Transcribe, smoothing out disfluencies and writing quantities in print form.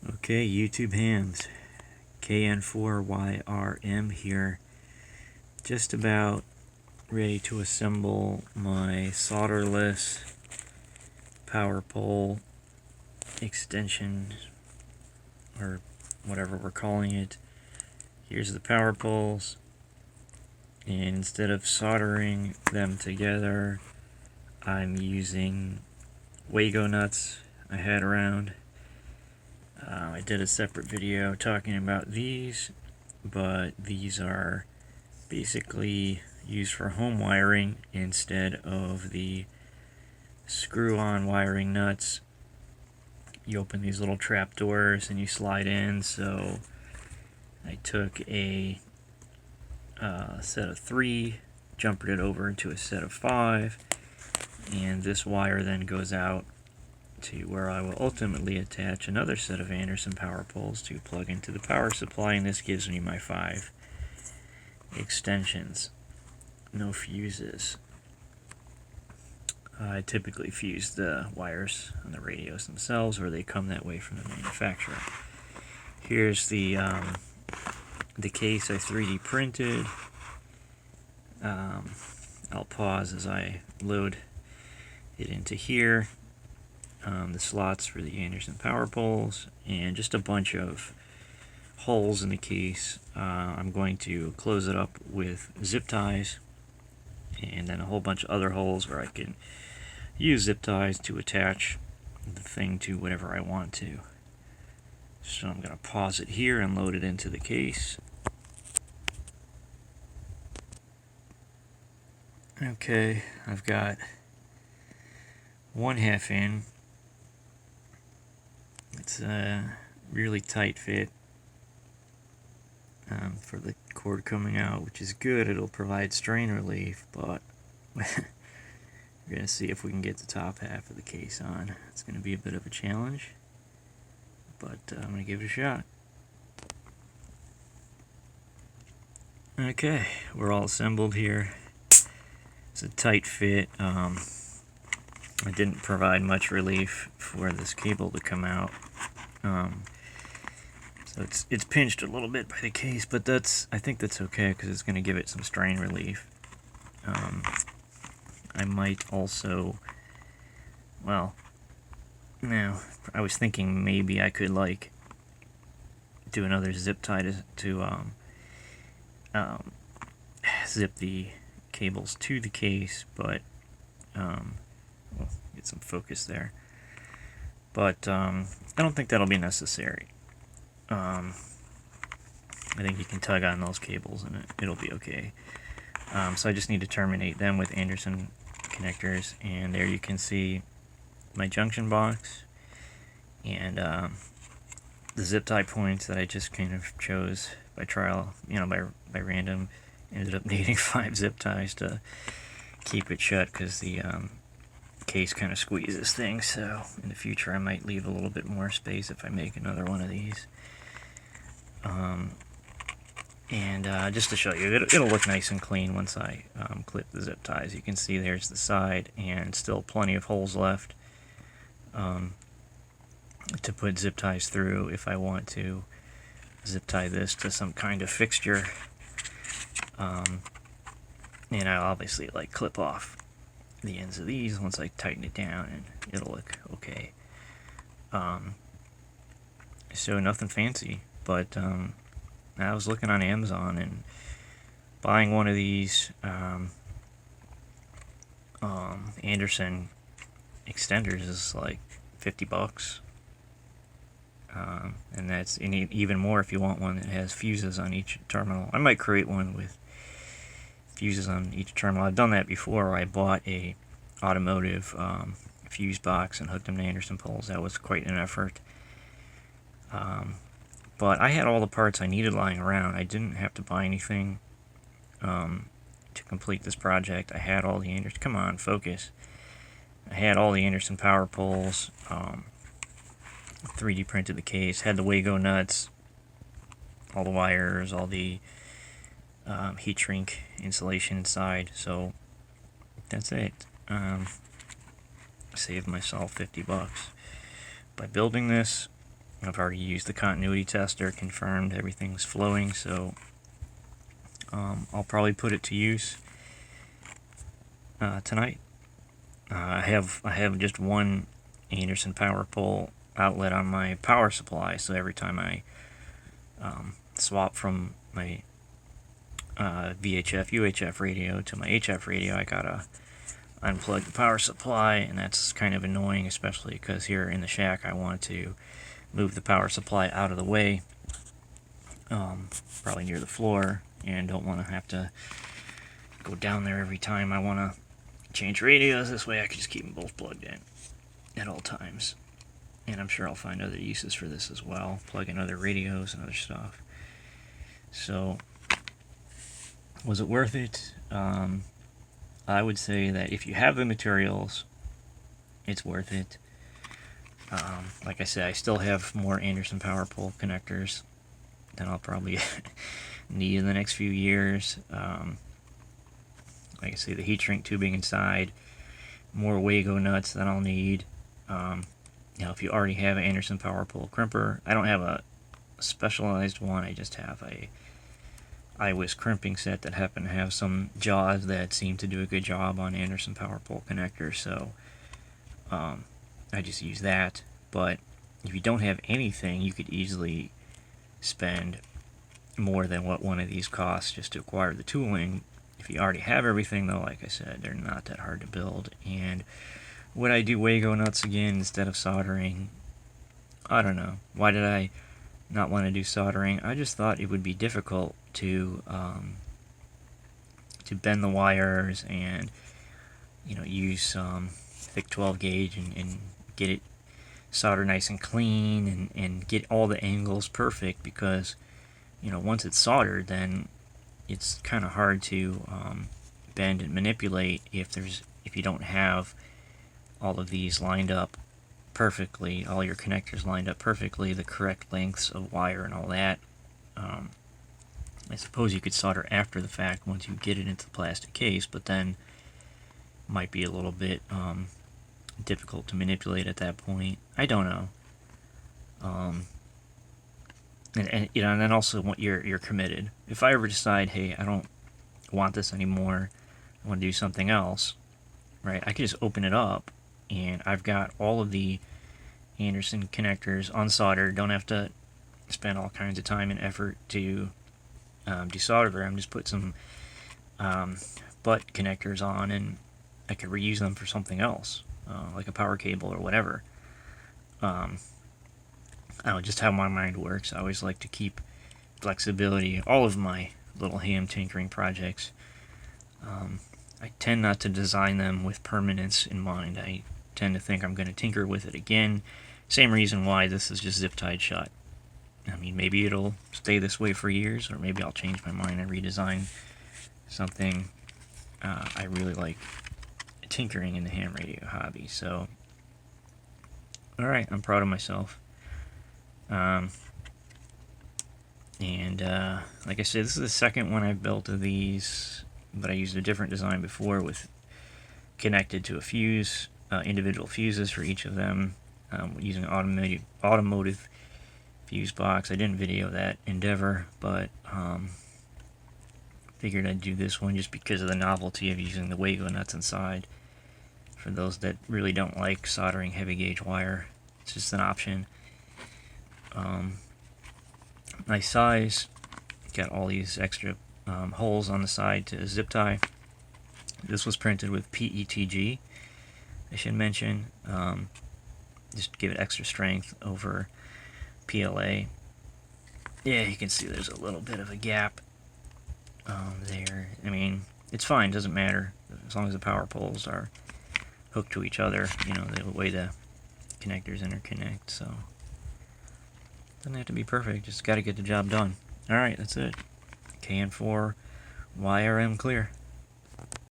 Okay, YouTube hams, KN4YRM here, just about ready to assemble my solderless power pole extension, or whatever we're calling it. Here's the power poles, and instead of soldering them together, I'm using Wago nuts I had around. I did a separate video talking about these, but these are basically used for home wiring instead of the screw-on wiring nuts. You open these little trap doors and you slide in, so I took a set of 3, jumpered it over into a set of 5, and this wire then goes out to where I will ultimately attach another set of Anderson power poles to plug into the power supply, and this gives me my 5 extensions. No fuses. I typically fuse the wires on the radios themselves, or they come that way from the manufacturer. Here's the case I 3D printed. I'll pause as I load it into here. The slots for the Anderson power poles, and just a bunch of holes in the case. I'm going to close it up with zip ties, and then a whole bunch of other holes where I can use zip ties to attach the thing to whatever I want to. So I'm going to pause it here and load it into the case. Okay, I've got 1/2 in. It's a really tight fit for the cord coming out, which is good. It'll provide strain relief, but we're going to see if we can get the top half of the case on. It's going to be a bit of a challenge, but I'm going to give it a shot. Okay, we're all assembled here. It's a tight fit. It didn't provide much relief for this cable to come out. So it's pinched a little bit by the case, but I think that's okay because it's going to give it some strain relief. I might also, well, no, I was thinking maybe I could do another zip tie to zip the cables to the case, but we'll get some focus there. But I don't think that'll be necessary. I think you can tug on those cables and it'll be okay. So I just need to terminate them with Anderson connectors, and there you can see my junction box and the zip tie points that I just kind of chose by trial, by random. Ended up needing 5 zip ties to keep it shut because the case kind of squeezes things, so in the future I might leave a little bit more space if I make another one of these. And just to show you, it'll look nice and clean once I clip the zip ties. You can see there's the side, and still plenty of holes left to put zip ties through if I want to zip tie this to some kind of fixture. And I'll obviously clip off the ends of these once I tighten it down, and it'll look okay. So nothing fancy, but I was looking on Amazon and buying one of these Anderson extenders is like $50. And that's even more if you want one that has fuses on each terminal. I might create one with fuses on each terminal. I've done that before. I bought a automotive fuse box and hooked them to Anderson poles. That was quite an effort. But I had all the parts I needed lying around. I didn't have to buy anything to complete this project. I had all the Anderson... Come on, focus. I had all the Anderson power poles. 3D printed the case. Had the Wago nuts. All the wires. All the heat shrink insulation inside. So that's it. Saved myself $50 by building this. I've already used the continuity tester, confirmed everything's flowing, so I'll probably put it to use tonight. I have just one Anderson power pole outlet on my power supply, so every time I swap from my VHF UHF radio to my HF radio, I gotta unplug the power supply, and that's kind of annoying, especially because here in the shack I want to move the power supply out of the way, probably near the floor, and don't want to have to go down there every time I want to change radios. This way I can just keep them both plugged in at all times. And I'm sure I'll find other uses for this as well, plug in other radios and other stuff. So, was it worth it? I would say that if you have the materials, it's worth it. Like I said, I still have more Anderson power pole connectors that I'll probably need in the next few years. Like I say, the heat shrink tubing inside, more Wago nuts that I'll need. If you already have an Anderson power pole crimper, I don't have a specialized one, I just have a iWis crimping set that happen to have some jaws that seem to do a good job on Anderson power pole connectors, so I just use that. But if you don't have anything, you could easily spend more than what one of these costs just to acquire the tooling. If you already have everything, though, like I said, they're not that hard to build. And would I do Wago nuts again instead of soldering? I don't know. Why did I not want to do soldering? I just thought it would be difficult to bend the wires and use some thick 12 gauge and get it soldered nice and clean and get all the angles perfect, because once it's soldered, then it's kind of hard to bend and manipulate if you don't have all of these lined up perfectly, all your connectors lined up perfectly, the correct lengths of wire and all that. I suppose you could solder after the fact once you get it into the plastic case, but then might be a little bit difficult to manipulate at that point. I don't know. And then also you're committed. If I ever decide, hey, I don't want this anymore, I want to do something else, right? I could just open it up, and I've got all of the Anderson connectors unsoldered. Don't have to spend all kinds of time and effort to desolder them. Just put some butt connectors on, and I could reuse them for something else, like a power cable or whatever. I don't know, just how my mind works. I always like to keep flexibility. All of my little ham tinkering projects, I tend not to design them with permanence in mind. I tend to think I'm going to tinker with it again. Same reason why this is just zip tied shut. I mean, maybe it'll stay this way for years, or maybe I'll change my mind and redesign something. I really like tinkering in the ham radio hobby, so alright, I'm proud of myself. And like I said, this is the second one I've built of these, but I used a different design before with connected to a fuse, individual fuses for each of them, using an automotive fuse box. I didn't video that endeavor, but figured I'd do this one just because of the novelty of using the Wago nuts inside. For those that really don't like soldering heavy gauge wire, it's just an option. Nice size. Got all these extra holes on the side to zip tie. This was printed with PETG, I should mention, just to give it extra strength over PLA. Yeah, you can see there's a little bit of a gap there. I mean, it's fine, doesn't matter, as long as the power poles are hooked to each other, the way the connectors interconnect, so doesn't have to be perfect, just got to get the job done. Alright, that's it. KN4 YRM clear.